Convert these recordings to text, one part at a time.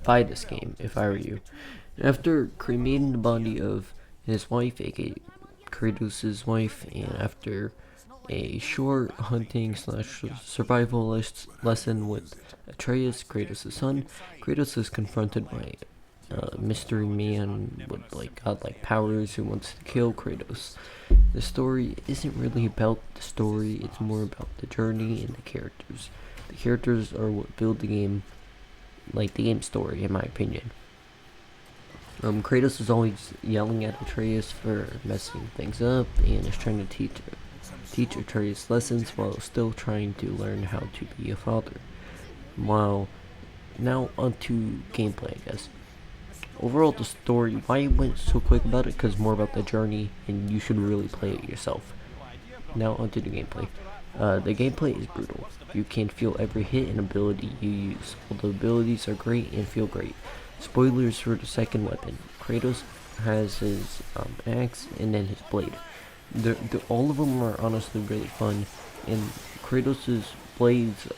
buy this game if I were you. After cremating the body of his wife, aka Kratos' wife, and after a short hunting slash survival lesson with Atreus, Kratos' son, Kratos is confronted by a mystery man with like godlike powers who wants to kill Kratos. The story isn't really about the story, it's more about the journey and the characters. The characters are what build the game, like the game story, in my opinion. Kratos is always yelling at Atreus for messing things up and is trying to teach Atreus lessons while still trying to learn how to be a father. While now onto gameplay, I guess. Overall, the story, why I went so quick about it, because more about the journey, and you should really play it yourself. Now onto the gameplay. The gameplay is brutal. You can feel every hit and ability you use. All the abilities are great and feel great. Spoilers for the second weapon. Kratos has his axe and then his blade. All of them are honestly really fun. And Kratos' blades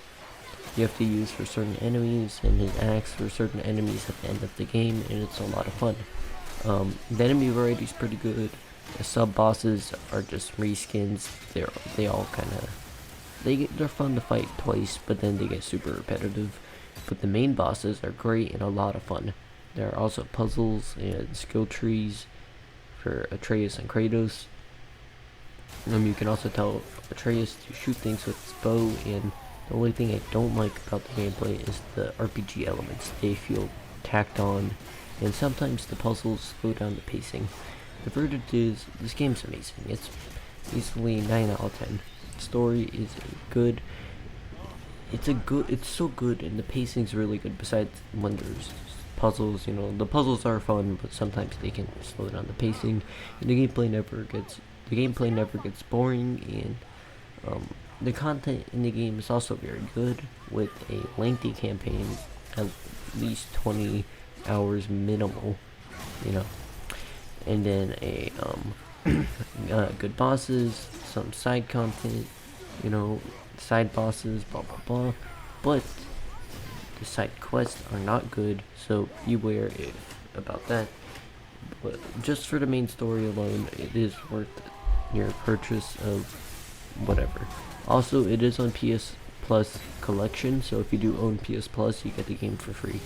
you have to use for certain enemies, and his axe for certain enemies at the end of the game, and it's a lot of fun. The enemy variety is pretty good. The sub bosses are just reskins. They all kind of they're fun to fight twice, but then they get super repetitive. But the main bosses are great and a lot of fun. There are also puzzles and skill trees for Atreus and Kratos. You can also tell Atreus to shoot things with his bow, and the only thing I don't like about the gameplay is the RPG elements. They feel tacked on, and sometimes the puzzles slow down the pacing. The verdict is, this game's amazing. It's easily 9 out of 10. The story is good. It's so good, and the pacing's really good. Besides when there's puzzles, the puzzles are fun, but sometimes they can slow down the pacing, and the gameplay never gets boring, and the content in the game is also very good, with a lengthy campaign, at least 20 hours minimal, you know, and then good bosses, some side content, side bosses, blah blah blah, but the side quests are not good, so beware about that. But just for the main story alone, it is worth your purchase of whatever. Also, it is on PS Plus collection, so if you do own PS Plus, you get the game for free.